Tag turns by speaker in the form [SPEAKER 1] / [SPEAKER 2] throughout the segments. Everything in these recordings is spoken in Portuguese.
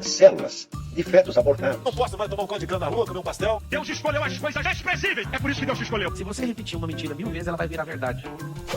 [SPEAKER 1] células de fetos abortados.
[SPEAKER 2] Não posso mais tomar um caldo de cana na rua, comer um pastel.
[SPEAKER 3] Deus escolheu as coisas expressíveis. É por isso que Deus te escolheu.
[SPEAKER 4] Se você repetir uma mentira 1000 vezes, ela vai virar verdade.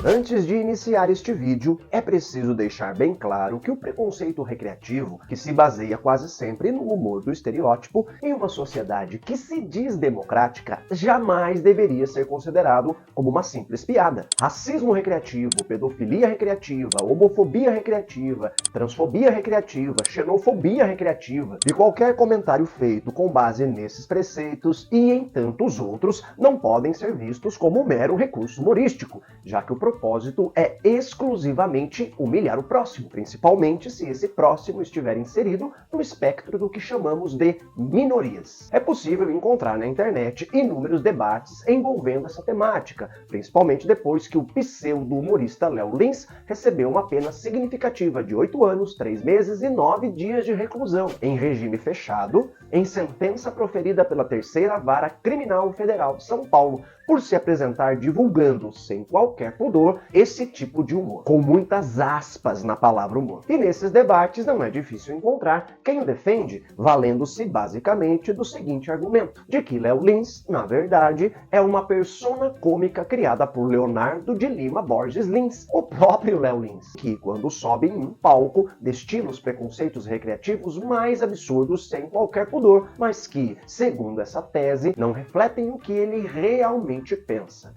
[SPEAKER 5] Antes de iniciar este vídeo, é preciso deixar bem claro que o preconceito recreativo, que se baseia quase sempre no humor do estereótipo, em uma sociedade que se diz democrática, jamais deveria ser considerado como uma simples piada. Racismo recreativo, pedofilia recreativa, homofobia recreativa, transfobia recreativa, xenofobia recreativa e qualquer comentário feito com base nesses preceitos e em tantos outros não podem ser vistos como um mero recurso humorístico, já que o propósito é exclusivamente humilhar o próximo, principalmente se esse próximo estiver inserido no espectro do que chamamos de minorias. É possível encontrar na internet inúmeros debates envolvendo essa temática, principalmente depois que o pseudo-humorista Léo Lins recebeu uma pena significativa de 8 anos, 3 meses e 9 dias de reclusão, em regime fechado, em sentença proferida pela Terceira Vara Criminal Federal de São Paulo, por se apresentar divulgando, sem qualquer pudor, esse tipo de humor, com muitas aspas na palavra humor. E nesses debates não é difícil encontrar quem o defende, valendo-se basicamente do seguinte argumento, de que Léo Lins, na verdade, é uma persona cômica criada por Leonardo de Lima Borges Lins, o próprio Léo Lins, que quando sobe em um palco, destila os preconceitos recreativos mais absurdos sem qualquer pudor, mas que, segundo essa tese, não refletem o que ele realmente pensa.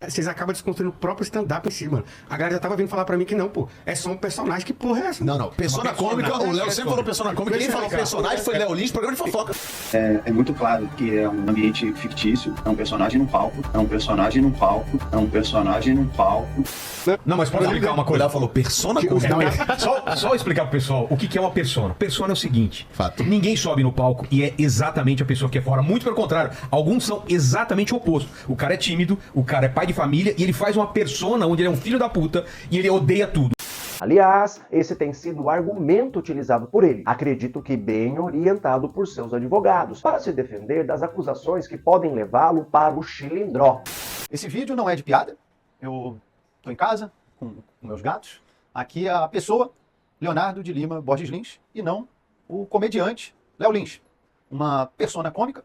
[SPEAKER 6] Vocês acabam desconstruindo o próprio stand-up em si, mano. A galera já tava vindo falar pra mim que não, pô. É só um personagem. Que porra é essa?
[SPEAKER 7] Não. Persona cômica, o Léo sempre falou persona cômica. Quem falou personagem foi Léo Lins, programa de fofoca.
[SPEAKER 8] É muito claro que é um ambiente fictício, é um personagem num palco, é um personagem num palco, é um personagem num palco.
[SPEAKER 7] Não, mas pode explicar uma coisa. O Léo falou persona cômica.
[SPEAKER 9] Só explicar pro pessoal o que é uma persona. Persona é o seguinte:
[SPEAKER 7] fato.
[SPEAKER 9] Ninguém sobe no palco e é exatamente a pessoa que é fora. Muito pelo contrário, alguns são exatamente o oposto. O cara é tímido, o cara é pai de família e ele faz uma persona onde ele é um filho da puta e ele odeia tudo.
[SPEAKER 5] Aliás, esse tem sido o argumento utilizado por ele, acredito que bem orientado por seus advogados, para se defender das acusações que podem levá-lo para o chilindró.
[SPEAKER 10] Esse vídeo não é de piada, eu tô em casa com meus gatos, aqui a pessoa Leonardo de Lima Borges Lins e não o comediante Léo Lins, uma persona cômica.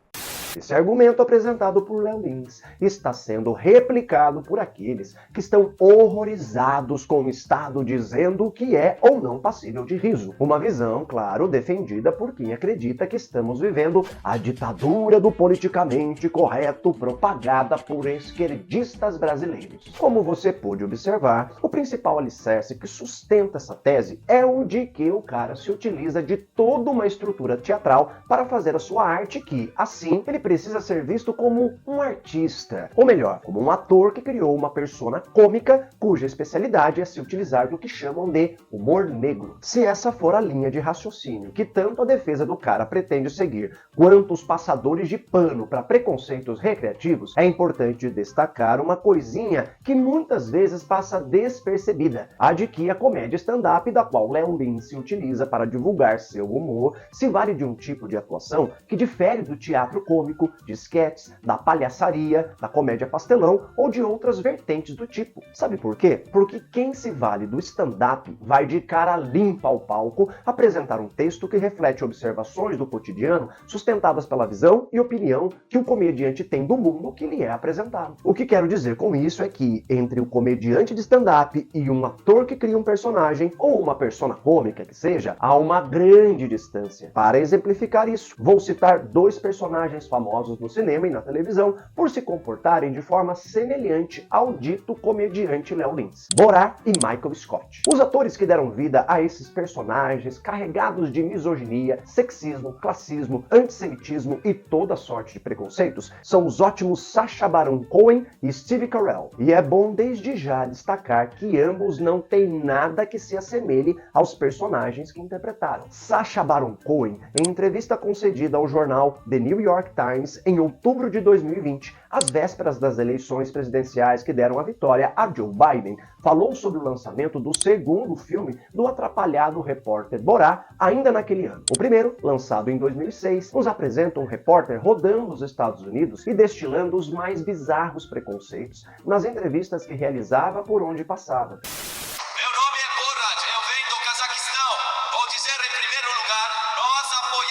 [SPEAKER 5] Esse argumento apresentado por Léo Lins está sendo replicado por aqueles que estão horrorizados com o Estado dizendo que é ou não passível de riso. Uma visão, claro, defendida por quem acredita que estamos vivendo a ditadura do politicamente correto propagada por esquerdistas brasileiros. Como você pôde observar, o principal alicerce que sustenta essa tese é o de que o cara se utiliza de toda uma estrutura teatral para fazer a sua arte que, assim, ele precisa ser visto como um artista, ou melhor, como um ator que criou uma persona cômica cuja especialidade é se utilizar do que chamam de humor negro. Se essa for a linha de raciocínio que tanto a defesa do cara pretende seguir, quanto os passadores de pano para preconceitos recreativos, é importante destacar uma coisinha que muitas vezes passa despercebida, a de que a comédia stand-up da qual Léo Lins se utiliza para divulgar seu humor se vale de um tipo de atuação que difere do teatro cômico, de sketches, da palhaçaria, da comédia pastelão ou de outras vertentes do tipo. Sabe por quê? Porque quem se vale do stand-up vai de cara limpa ao palco apresentar um texto que reflete observações do cotidiano sustentadas pela visão e opinião que o comediante tem do mundo que lhe é apresentado. O que quero dizer com isso é que entre o comediante de stand-up e um ator que cria um personagem ou uma persona cômica que seja, há uma grande distância. Para exemplificar isso, vou citar dois personagens famosos no cinema e na televisão por se comportarem de forma semelhante ao dito comediante Léo Lins, Borat e Michael Scott. Os atores que deram vida a esses personagens carregados de misoginia, sexismo, classismo, antissemitismo e toda sorte de preconceitos são os ótimos Sacha Baron Cohen e Steve Carell. E é bom desde já destacar que ambos não têm nada que se assemelhe aos personagens que interpretaram. Sacha Baron Cohen, em entrevista concedida ao jornal The New York Times em outubro de 2020, às vésperas das eleições presidenciais que deram a vitória a Joe Biden, falou sobre o lançamento do segundo filme do atrapalhado repórter Borat ainda naquele ano. O primeiro, lançado em 2006, nos apresenta um repórter rodando os Estados Unidos e destilando os mais bizarros preconceitos nas entrevistas que realizava por onde passava.
[SPEAKER 11] Meu nome é Borat, eu venho do Cazaquistão. Vou dizer em primeiro lugar, nós apoiamos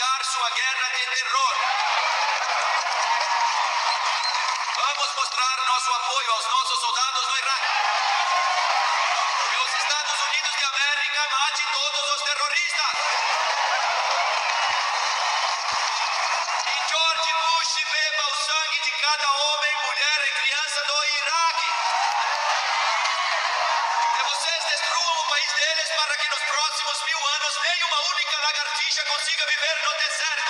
[SPEAKER 11] sua guerra de terror. Vamos mostrar nosso apoio aos nossos soldados no Iraque. Que os Estados Unidos de América mate todos os terroristas. E George Bush beba o sangue de cada homem, mulher e criança do Iraque. Que vocês destruam o país deles para que nos próximos 1000 anos nenhuma única lagartixa consiga viver no deserto.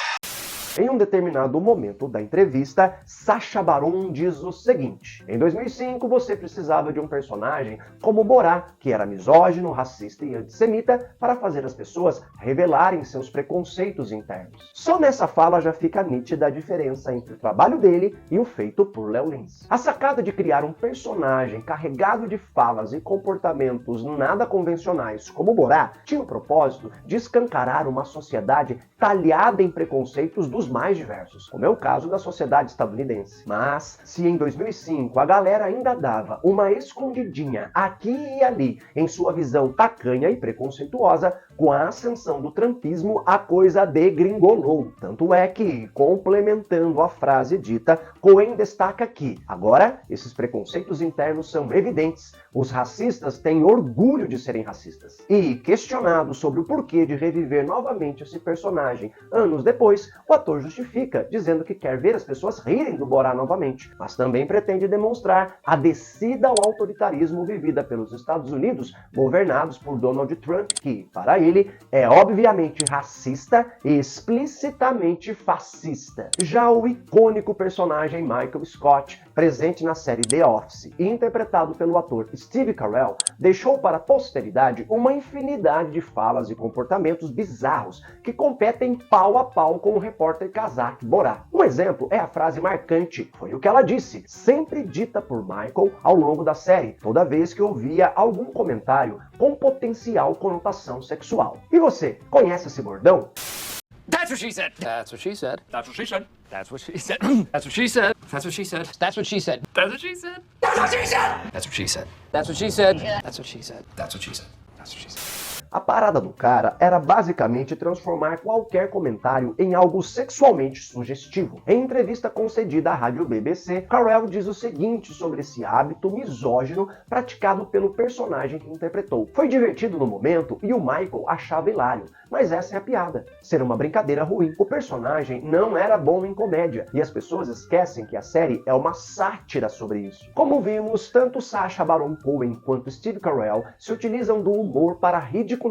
[SPEAKER 5] Em um determinado momento da entrevista, Sacha Baron diz o seguinte: em 2005 você precisava de um personagem como Borá, que era misógino, racista e antissemita, para fazer as pessoas revelarem seus preconceitos internos. Só nessa fala já fica nítida a diferença entre o trabalho dele e o feito por Léo Lins. A sacada de criar um personagem carregado de falas e comportamentos nada convencionais como Borá tinha o propósito de escancarar uma sociedade talhada em preconceitos dos mais diversos, como é o caso da sociedade estadunidense. Mas, se em 2005 a galera ainda dava uma escondidinha aqui e ali em sua visão tacanha e preconceituosa, com a ascensão do trumpismo a coisa degringolou. Tanto é que, complementando a frase dita, Cohen destaca que, agora, esses preconceitos internos são evidentes. Os racistas têm orgulho de serem racistas. E, questionado sobre o porquê de reviver novamente esse personagem anos depois, o ator justifica, dizendo que quer ver as pessoas rirem do Borá novamente, mas também pretende demonstrar a descida ao autoritarismo vivida pelos Estados Unidos, governados por Donald Trump, que, para ele, é obviamente racista e explicitamente fascista. Já o icônico personagem Michael Scott, presente na série The Office e interpretado pelo ator Steve Carell, deixou para a posteridade uma infinidade de falas e comportamentos bizarros que competem pau a pau com o repórter cazaque Borá. Um exemplo é a frase marcante, foi o que ela disse, sempre dita por Michael ao longo da série, toda vez que ouvia algum comentário com potencial conotação sexual. E você, conhece esse bordão?
[SPEAKER 12] That's what she said. That's what she said.
[SPEAKER 3] That's what she said.
[SPEAKER 12] That's what she said. That's what she said. That's what she said. That's what she said.
[SPEAKER 3] That's what she said.
[SPEAKER 12] That's what she said. That's what she said. That's what she said. That's what she said.
[SPEAKER 7] That's what she said.
[SPEAKER 12] That's what she said.
[SPEAKER 5] A parada do cara era basicamente transformar qualquer comentário em algo sexualmente sugestivo. Em entrevista concedida à rádio BBC, Carell diz o seguinte sobre esse hábito misógino praticado pelo personagem que interpretou. Foi divertido no momento e o Michael achava hilário, mas essa é a piada. Ser uma brincadeira ruim. O personagem não era bom em comédia e as pessoas esquecem que a série é uma sátira sobre isso. Como vimos, tanto Sacha Baron Cohen quanto Steve Carell se utilizam do humor para ridicularizar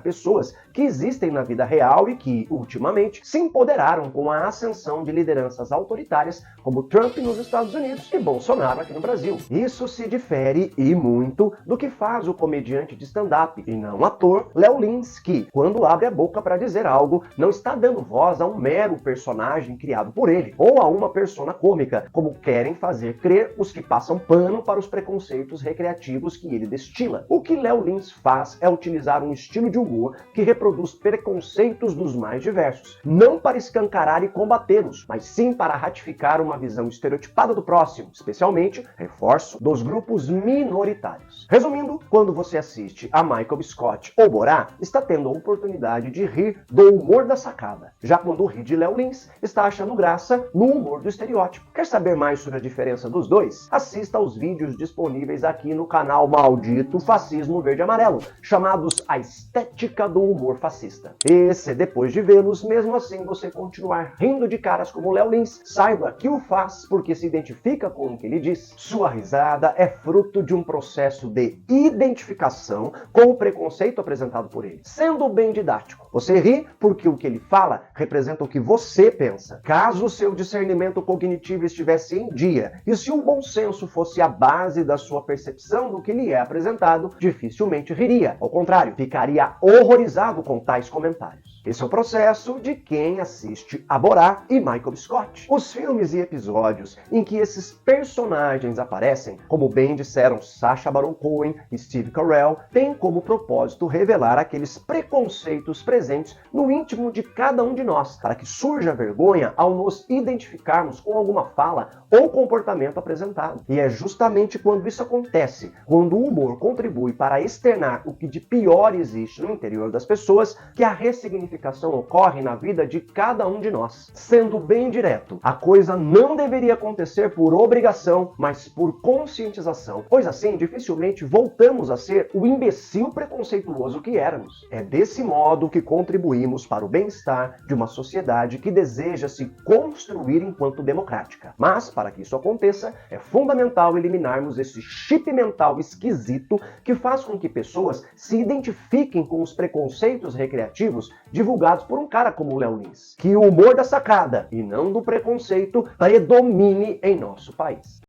[SPEAKER 5] pessoas que existem na vida real e que, ultimamente, se empoderaram com a ascensão de lideranças autoritárias como Trump nos Estados Unidos e Bolsonaro aqui no Brasil. Isso se difere e muito do que faz o comediante de stand-up e não ator Léo Lins, que, quando abre a boca para dizer algo, não está dando voz a um mero personagem criado por ele ou a uma persona cômica, como querem fazer crer os que passam pano para os preconceitos recreativos que ele destila. O que Léo Lins faz é utilizar um estilo de humor que reproduz preconceitos dos mais diversos, não para escancarar e combatê-los, mas sim para ratificar uma visão estereotipada do próximo, especialmente, reforço, dos grupos minoritários. Resumindo, quando você assiste a Michael Scott ou Borá, está tendo a oportunidade de rir do humor da sacada. Já quando ri de Léo Lins, está achando graça no humor do estereótipo. Quer saber mais sobre a diferença dos dois? Assista aos vídeos disponíveis aqui no canal maldito Fascismo Verde e Amarelo, chamados A Estética do Humor Fascista. E se depois de vê-los, mesmo assim você continuar rindo de caras como Léo Lins, saiba que o faz porque se identifica com o que ele diz. Sua risada é fruto de um processo de identificação com o preconceito apresentado por ele. Sendo bem didático, você ri porque o que ele fala representa o que você pensa. Caso o seu discernimento cognitivo estivesse em dia e se o bom senso fosse a base da sua percepção do que lhe é apresentado, dificilmente riria. Ao contrário, ficaria horrorizado com tais comentários. Esse é o processo de quem assiste a Borá e Michael Scott. Os filmes e episódios em que esses personagens aparecem, como bem disseram Sacha Baron Cohen e Steve Carell, têm como propósito revelar aqueles preconceitos presentes no íntimo de cada um de nós, para que surja vergonha ao nos identificarmos com alguma fala ou comportamento apresentado. E é justamente quando isso acontece, quando o humor contribui para externar o que de pior existe existe no interior das pessoas que a ressignificação ocorre na vida de cada um de nós. Sendo bem direto, a coisa não deveria acontecer por obrigação, mas por conscientização, pois assim dificilmente voltamos a ser o imbecil preconceituoso que éramos. É desse modo que contribuímos para o bem-estar de uma sociedade que deseja se construir enquanto democrática. Mas, para que isso aconteça, é fundamental eliminarmos esse chip mental esquisito que faz com que pessoas se identifiquem com os preconceitos recreativos divulgados por um cara como o Léo Lins. Que o humor da sacada, e não do preconceito, predomine em nosso país.